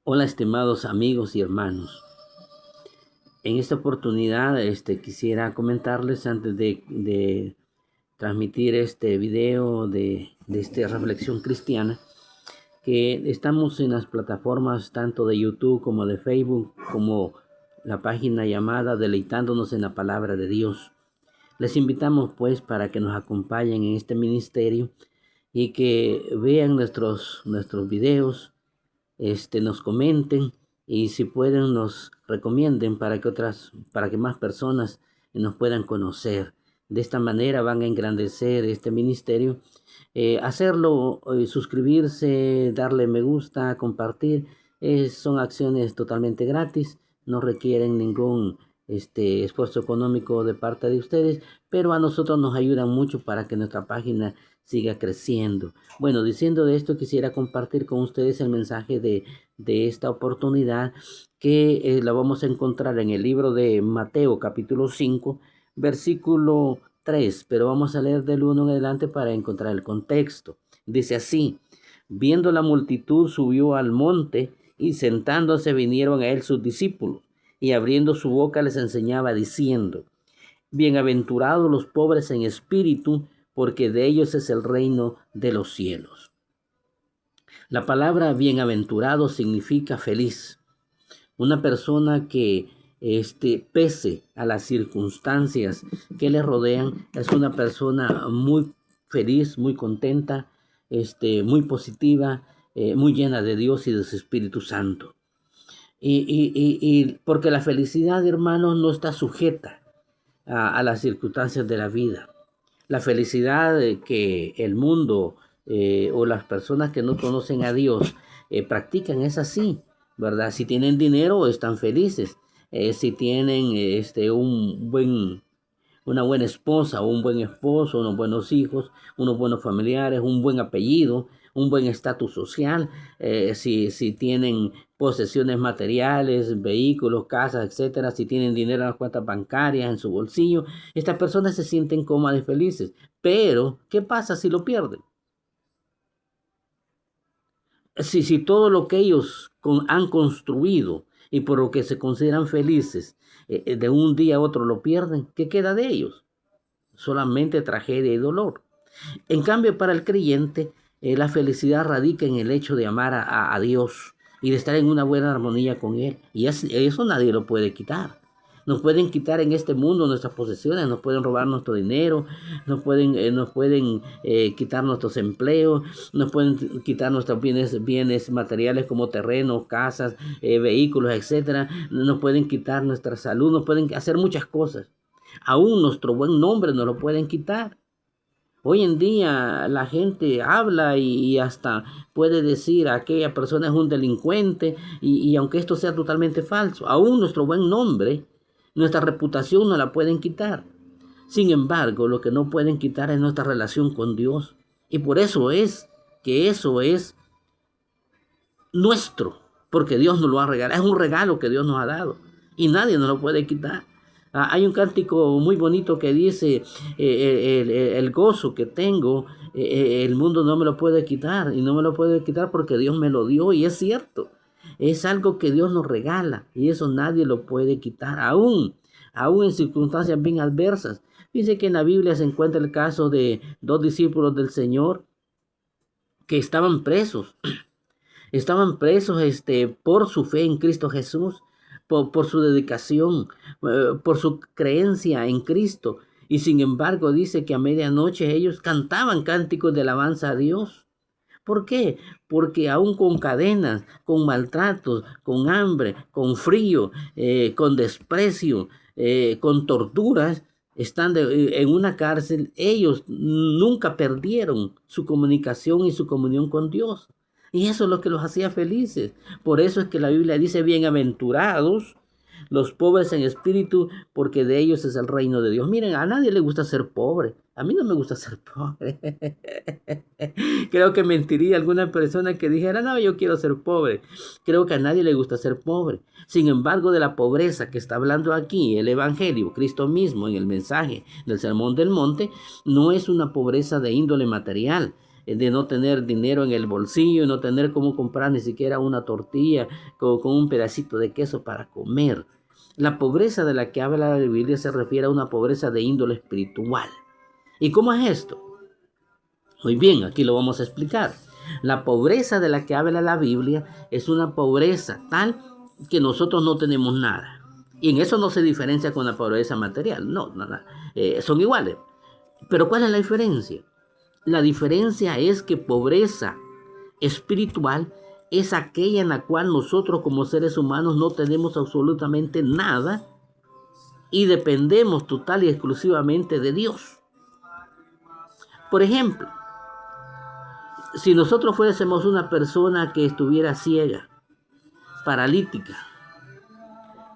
Hola, estimados amigos y hermanos. En esta oportunidad quisiera comentarles antes de transmitir este video de esta reflexión cristiana, que estamos en las plataformas tanto de YouTube como de Facebook, como la página llamada Deleitándonos en la Palabra de Dios. Les invitamos pues para que nos acompañen en este ministerio y que vean nuestros videos, nos comenten y si pueden nos recomienden para que más personas nos puedan conocer. De esta manera van a engrandecer este ministerio. Hacerlo, suscribirse, darle me gusta, compartir, son acciones totalmente gratis, no requieren ningún esfuerzo económico de parte de ustedes, pero a nosotros nos ayudan mucho para que nuestra página siga creciendo. Bueno, diciendo de esto, quisiera compartir con ustedes el mensaje de esta oportunidad que la vamos a encontrar en el libro de Mateo capítulo 5, versículo 3, pero vamos a leer del 1 en adelante para encontrar el contexto. Dice así: viendo la multitud, subió al monte y sentándose vinieron a él sus discípulos, y abriendo su boca les enseñaba diciendo: bienaventurados los pobres en espíritu, porque de ellos es el reino de los cielos. La palabra bienaventurado significa feliz. Una persona que pese a las circunstancias que le rodean, es una persona muy feliz, muy contenta, muy positiva, muy llena de Dios y de su Espíritu Santo. Y porque la felicidad, hermanos, no está sujeta a las circunstancias de la vida. La felicidad que el mundo o las personas que no conocen a Dios practican es así, ¿verdad? Si tienen dinero, están felices. Si tienen una buena esposa, un buen esposo, unos buenos hijos, unos buenos familiares, un buen apellido, un buen estatus social, si tienen posesiones materiales, vehículos, casas, etcétera, si tienen dinero en las cuentas bancarias, en su bolsillo, estas personas se sienten cómodas y felices. Pero, ¿qué pasa si lo pierden? Si todo lo que ellos han construido y por lo que se consideran felices, de un día a otro lo pierden, ¿qué queda de ellos? Solamente tragedia y dolor. En cambio, para el creyente, la felicidad radica en el hecho de amar a Dios y de estar en una buena armonía con Él. Y eso nadie lo puede quitar. Nos pueden quitar en este mundo nuestras posesiones, nos pueden robar nuestro dinero, nos pueden quitar nuestros empleos, nos pueden quitar nuestros bienes materiales como terrenos, casas, vehículos, etcétera. Nos pueden quitar nuestra salud, nos pueden hacer muchas cosas. Aún nuestro buen nombre nos lo pueden quitar. Hoy en día la gente habla y hasta puede decir aquella persona es un delincuente y aunque esto sea totalmente falso, aún nuestro buen nombre, nuestra reputación no la pueden quitar. Sin embargo, lo que no pueden quitar es nuestra relación con Dios. Y por eso es que eso es nuestro, porque Dios nos lo ha regalado. Es un regalo que Dios nos ha dado y nadie nos lo puede quitar. Hay un cántico muy bonito que dice, el gozo que tengo, el mundo no me lo puede quitar, y no me lo puede quitar porque Dios me lo dio, y es cierto, es algo que Dios nos regala, y eso nadie lo puede quitar, aún en circunstancias bien adversas. Dice que en la Biblia se encuentra el caso de dos discípulos del Señor que estaban presos. Estaban presos por su fe en Cristo Jesús, por su dedicación, por su creencia en Cristo. Y sin embargo dice que a medianoche ellos cantaban cánticos de alabanza a Dios. ¿Por qué? Porque aún con cadenas, con maltratos, con hambre, con frío, con desprecio, con torturas, estando en una cárcel, ellos nunca perdieron su comunicación y su comunión con Dios. Y eso es lo que los hacía felices. Por eso es que la Biblia dice: bienaventurados los pobres en espíritu, porque de ellos es el reino de Dios. Miren, a nadie le gusta ser pobre. A mí no me gusta ser pobre. Creo que mentiría alguna persona que dijera: no, yo quiero ser pobre. Creo que a nadie le gusta ser pobre. Sin embargo, de la pobreza que está hablando aquí el Evangelio, Cristo mismo en el mensaje del Sermón del Monte, no es una pobreza de índole material. de no tener dinero en el bolsillo, no tener cómo comprar ni siquiera una tortilla con un pedacito de queso para comer. La pobreza de la que habla la Biblia se refiere a una pobreza de índole espiritual. ¿Y cómo es esto? Muy bien, aquí lo vamos a explicar. La pobreza de la que habla la Biblia es una pobreza tal que nosotros no tenemos nada. Y en eso no se diferencia con la pobreza material. No, nada. Son iguales. Pero ¿cuál es la diferencia? La diferencia es que pobreza espiritual es aquella en la cual nosotros como seres humanos no tenemos absolutamente nada y dependemos total y exclusivamente de Dios. Por ejemplo, si nosotros fuésemos una persona que estuviera ciega, paralítica,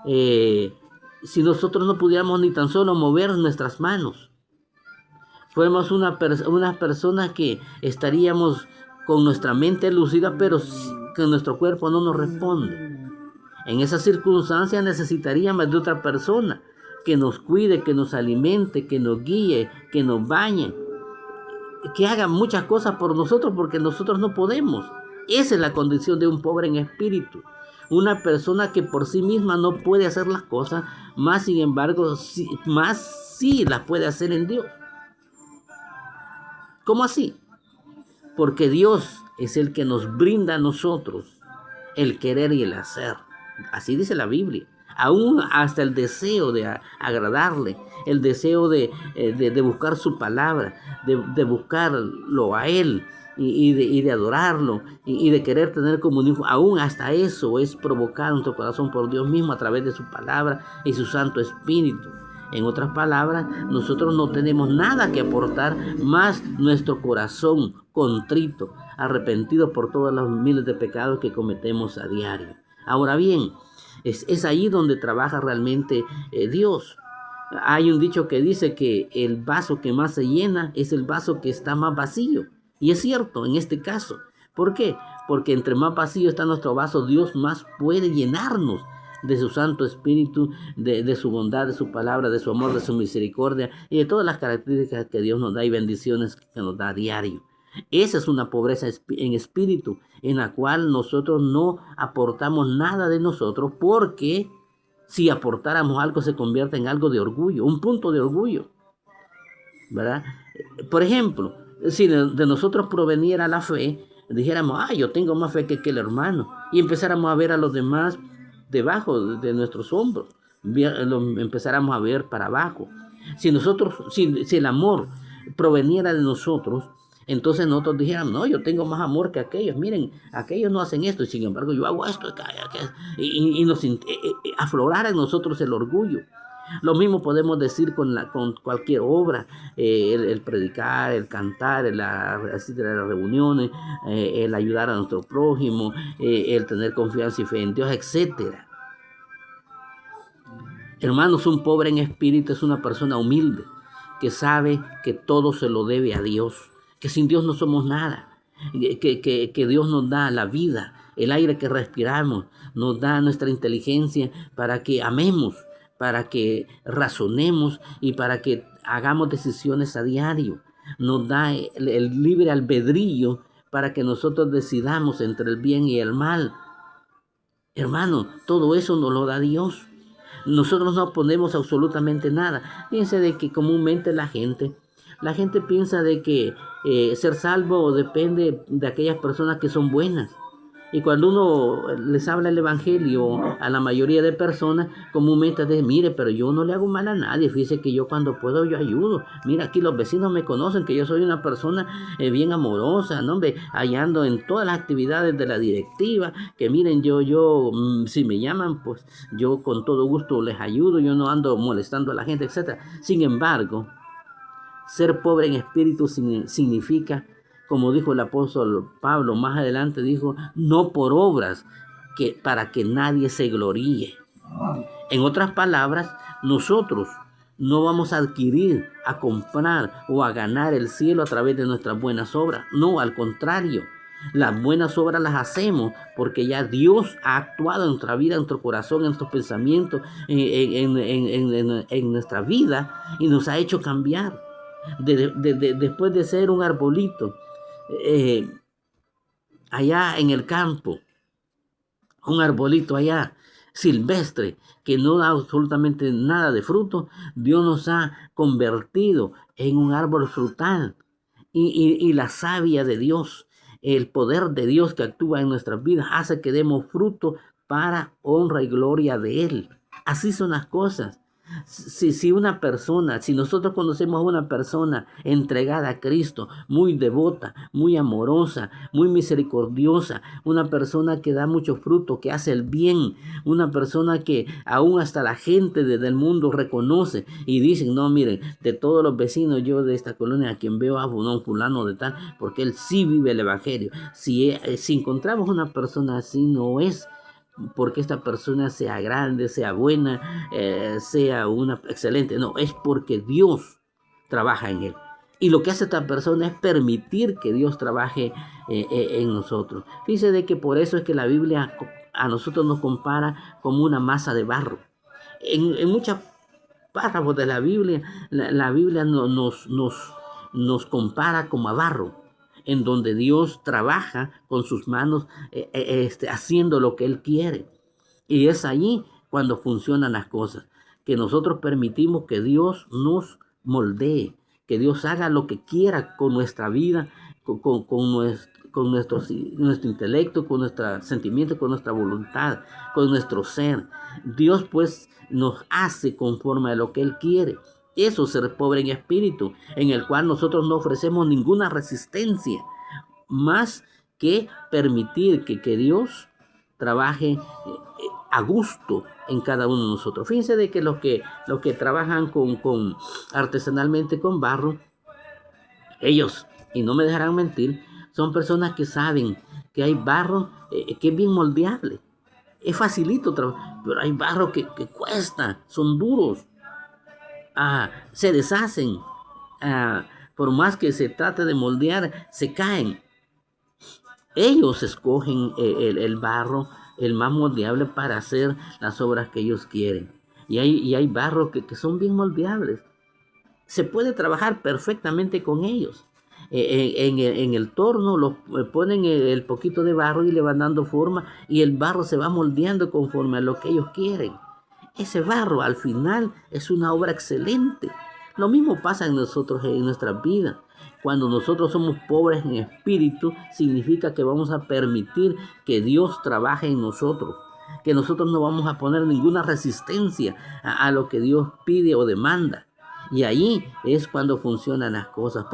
si nosotros no pudiéramos ni tan solo mover nuestras manos, fuéramos una persona que estaríamos con nuestra mente lúcida, pero que nuestro cuerpo no nos responde. En esas circunstancias necesitaríamos de otra persona que nos cuide, que nos alimente, que nos guíe, que nos bañe, que haga muchas cosas por nosotros porque nosotros no podemos. Esa es la condición de un pobre en espíritu. Una persona que por sí misma no puede hacer las cosas, más sin embargo, sí las puede hacer en Dios. ¿Cómo así? Porque Dios es el que nos brinda a nosotros el querer y el hacer. Así dice la Biblia. Aún hasta el deseo de agradarle, el deseo de buscar su palabra, de buscarlo a Él y de adorarlo y de querer tener comunión. Aún hasta eso es provocado en nuestro corazón por Dios mismo a través de su palabra y su Santo Espíritu. En otras palabras, nosotros no tenemos nada que aportar más nuestro corazón contrito, arrepentido por todos los miles de pecados que cometemos a diario. Ahora bien, es ahí donde trabaja realmente Dios. Hay un dicho que dice que el vaso que más se llena es el vaso que está más vacío. Y es cierto en este caso. ¿Por qué? Porque entre más vacío está nuestro vaso, Dios más puede llenarnos de su Santo Espíritu, de su bondad, de su palabra, de su amor, de su misericordia y de todas las características que Dios nos da y bendiciones que nos da a diario. Esa es una pobreza en espíritu en la cual nosotros no aportamos nada de nosotros, porque si aportáramos algo se convierte en algo de orgullo, un punto de orgullo, ¿verdad? Por ejemplo, si de nosotros proveniera la fe, dijéramos, yo tengo más fe que el hermano, y empezáramos a ver a los demás debajo de nuestros hombros, empezáramos a ver para abajo. Si el amor proveniera de nosotros, entonces nosotros dijéramos, no, yo tengo más amor que aquellos, miren, aquellos no hacen esto, y sin embargo yo hago esto, y nos aflorara en nosotros el orgullo. Lo mismo podemos decir con cualquier obra, el predicar, el cantar, el asistir a las reuniones, el ayudar a nuestro prójimo, el tener confianza y fe en Dios, etc. Hermanos, un pobre en espíritu es una persona humilde que sabe que todo se lo debe a Dios, que sin Dios no somos nada, que Dios nos da la vida, el aire que respiramos, nos da nuestra inteligencia para que amemos, para que razonemos y para que hagamos decisiones a diario. Nos da el libre albedrío para que nosotros decidamos entre el bien y el mal. Hermano, todo eso nos lo da Dios. Nosotros no ponemos absolutamente nada. Fíjense de que comúnmente la gente piensa de que ser salvo depende de aquellas personas que son buenas. Y cuando uno les habla el evangelio a la mayoría de personas, comúnmente dicen, mire, pero yo no le hago mal a nadie. Fíjese que yo cuando puedo yo ayudo. Mira, aquí los vecinos me conocen que yo soy una persona bien amorosa, ¿no? Hallando en todas las actividades de la directiva, que miren, yo si me llaman, pues yo con todo gusto les ayudo, yo no ando molestando a la gente, etc. Sin embargo, ser pobre en espíritu significa, como dijo el apóstol Pablo más adelante, dijo, no por obras para que nadie se gloríe. En otras palabras, nosotros no vamos a adquirir, a comprar o a ganar el cielo a través de nuestras buenas obras. No, al contrario, las buenas obras las hacemos porque ya Dios ha actuado en nuestra vida, en nuestro corazón, en nuestros pensamientos, en nuestra vida, y nos ha hecho cambiar. Después de ser un arbolito, eh, allá en el campo, un arbolito allá silvestre que no da absolutamente nada de fruto, Dios nos ha convertido en un árbol frutal. Y la savia de Dios, el poder de Dios que actúa en nuestras vidas, hace que demos fruto para honra y gloria de Él. Así son las cosas. Si una persona, si nosotros conocemos a una persona entregada a Cristo, muy devota, muy amorosa, muy misericordiosa, una persona que da mucho fruto, que hace el bien, una persona que aún hasta la gente del mundo reconoce y dicen, no, miren, de todos los vecinos yo de esta colonia, a quien veo a un fulano de tal, porque él sí vive el evangelio. Si encontramos una persona así, no es porque esta persona sea grande, sea buena, sea una excelente. No, es porque Dios trabaja en él. Y lo que hace esta persona es permitir que Dios trabaje en nosotros. Fíjese de que por eso es que la Biblia a nosotros nos compara como una masa de barro. En muchos párrafos de la Biblia nos compara como a barro, en donde Dios trabaja con sus manos haciendo lo que Él quiere. Y es allí cuando funcionan las cosas, que nosotros permitimos que Dios nos moldee, que Dios haga lo que quiera con nuestra vida, con nuestro intelecto, con nuestro sentimiento, con nuestra voluntad, con nuestro ser. Dios pues nos hace conforme a lo que Él quiere. Eso es ser pobre en espíritu, en el cual nosotros no ofrecemos ninguna resistencia, más que permitir que Dios trabaje a gusto en cada uno de nosotros. Fíjense de que los que trabajan artesanalmente con barro, ellos, y no me dejarán mentir, son personas que saben que hay barro que es bien moldeable. Es facilito trabajar, pero hay barro que cuesta, son duros, se deshacen, por más que se trate de moldear, se caen. Ellos escogen el barro, el más moldeable para hacer las obras que ellos quieren. Y hay barros que son bien moldeables. Se puede trabajar perfectamente con ellos. En el torno ponen el poquito de barro y le van dando forma y el barro se va moldeando conforme a lo que ellos quieren. Ese barro al final es una obra excelente. Lo mismo pasa en nosotros, en nuestras vidas. Cuando nosotros somos pobres en espíritu, significa que vamos a permitir que Dios trabaje en nosotros, que nosotros no vamos a poner ninguna resistencia a lo que Dios pide o demanda. Y ahí es cuando funcionan las cosas.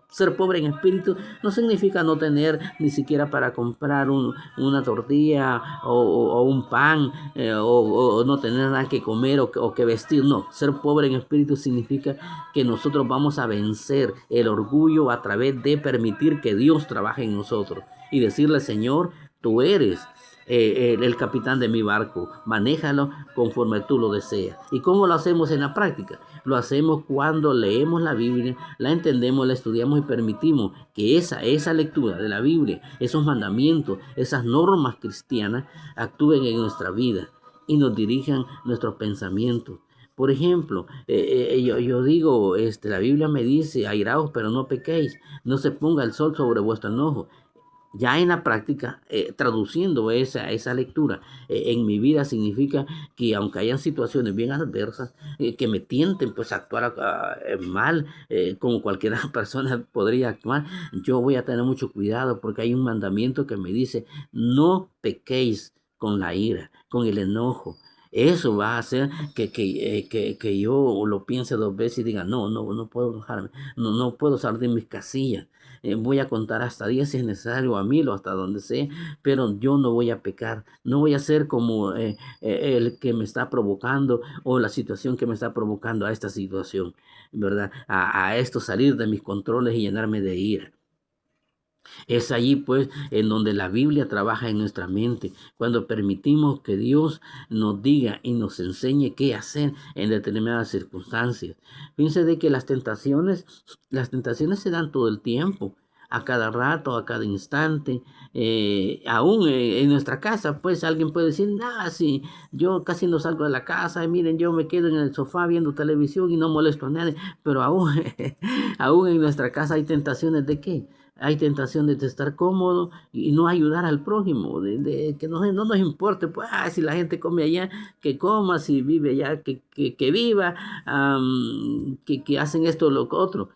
Ser pobre en espíritu no significa no tener ni siquiera para comprar una tortilla o un pan o no tener nada que comer o que vestir. No, ser pobre en espíritu significa que nosotros vamos a vencer el orgullo a través de permitir que Dios trabaje en nosotros y decirle, Señor, tú eres el capitán de mi barco, manéjalo conforme tú lo deseas. ¿Y cómo lo hacemos en la práctica? Lo hacemos cuando leemos la Biblia, la entendemos, la estudiamos y permitimos que esa lectura de la Biblia, esos mandamientos, esas normas cristianas actúen en nuestra vida y nos dirijan nuestros pensamientos. Por ejemplo, yo digo, la Biblia me dice, airaos pero no pequéis, no se ponga el sol sobre vuestro enojo. Ya en la práctica, traduciendo esa lectura en mi vida, significa que aunque hayan situaciones bien adversas, que me tienten pues a actuar mal, como cualquier persona podría actuar, yo voy a tener mucho cuidado porque hay un mandamiento que me dice, no pequéis con la ira, con el enojo. Eso va a hacer que yo lo piense dos veces y diga, no puedo enojarme, no puedo salir de mis casillas. Voy a contar hasta 10 si es necesario, a 1000 o hasta donde sea, pero yo no voy a pecar, no voy a ser como el que me está provocando o la situación que me está provocando a esta situación, ¿verdad? A esto salir de mis controles y llenarme de ira. Es allí pues en donde la Biblia trabaja en nuestra mente, cuando permitimos que Dios nos diga y nos enseñe qué hacer en determinadas circunstancias. Fíjense de que las tentaciones se dan todo el tiempo, a cada rato, a cada instante, aún en nuestra casa, pues alguien puede decir, sí, yo casi no salgo de la casa, miren, yo me quedo en el sofá viendo televisión y no molesto a nadie, pero aún, aún en nuestra casa hay tentaciones de qué? hay tentación de estar cómodo y no ayudar al prójimo, de que no nos importe, pues, si la gente come allá, que coma, si vive allá, que viva, que hacen esto o lo otro.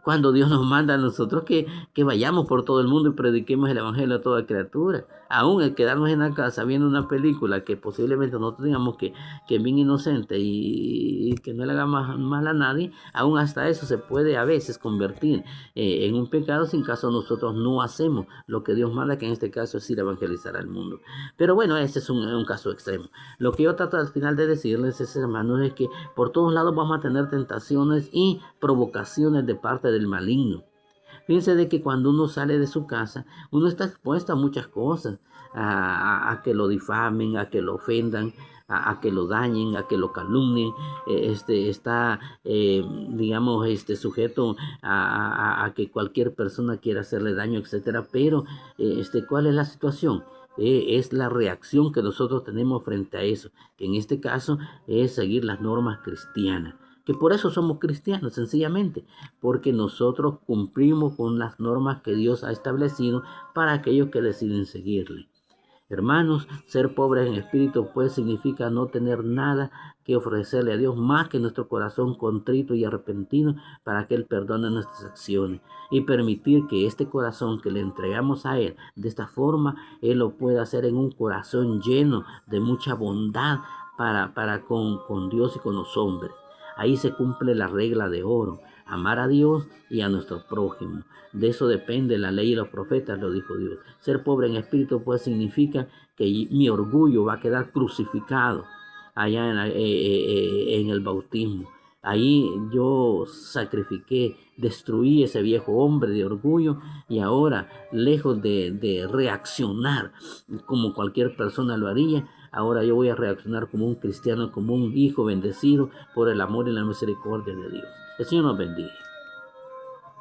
Cuando Dios nos manda a nosotros que vayamos por todo el mundo y prediquemos el evangelio a toda criatura. Aún el quedarnos en la casa viendo una película que posiblemente nosotros digamos que es bien inocente y que no le haga mal a nadie, aún hasta eso se puede a veces convertir en un pecado sin caso nosotros no hacemos lo que Dios manda, que en este caso es ir a evangelizar al mundo. Pero bueno, este es un caso extremo. Lo que yo trato al final de decirles, hermanos, es que por todos lados vamos a tener tentaciones y provocaciones de parte del maligno. Fíjense de que cuando uno sale de su casa, uno está expuesto a muchas cosas, a que lo difamen, a que lo ofendan, a que lo dañen, a que lo calumnien, está, digamos, sujeto a que cualquier persona quiera hacerle daño, etcétera. Pero, ¿cuál es la situación? Es la reacción que nosotros tenemos frente a eso, que en este caso es seguir las normas cristianas. Que por eso somos cristianos, sencillamente, porque nosotros cumplimos con las normas que Dios ha establecido para aquellos que deciden seguirle. Hermanos, ser pobres en espíritu pues significa no tener nada que ofrecerle a Dios más que nuestro corazón contrito y arrepentido para que Él perdone nuestras acciones y permitir que este corazón que le entregamos a Él de esta forma, Él lo pueda hacer en un corazón lleno de mucha bondad para con Dios y con los hombres. Ahí se cumple la regla de oro, amar a Dios y a nuestro prójimo. De eso depende la ley y los profetas, lo dijo Dios. Ser pobre en espíritu pues significa que mi orgullo va a quedar crucificado allá en el bautismo. Ahí yo sacrifiqué, destruí ese viejo hombre de orgullo y ahora, lejos de reaccionar como cualquier persona lo haría, ahora yo voy a reaccionar como un cristiano, como un hijo bendecido por el amor y la misericordia de Dios. El Señor nos bendiga.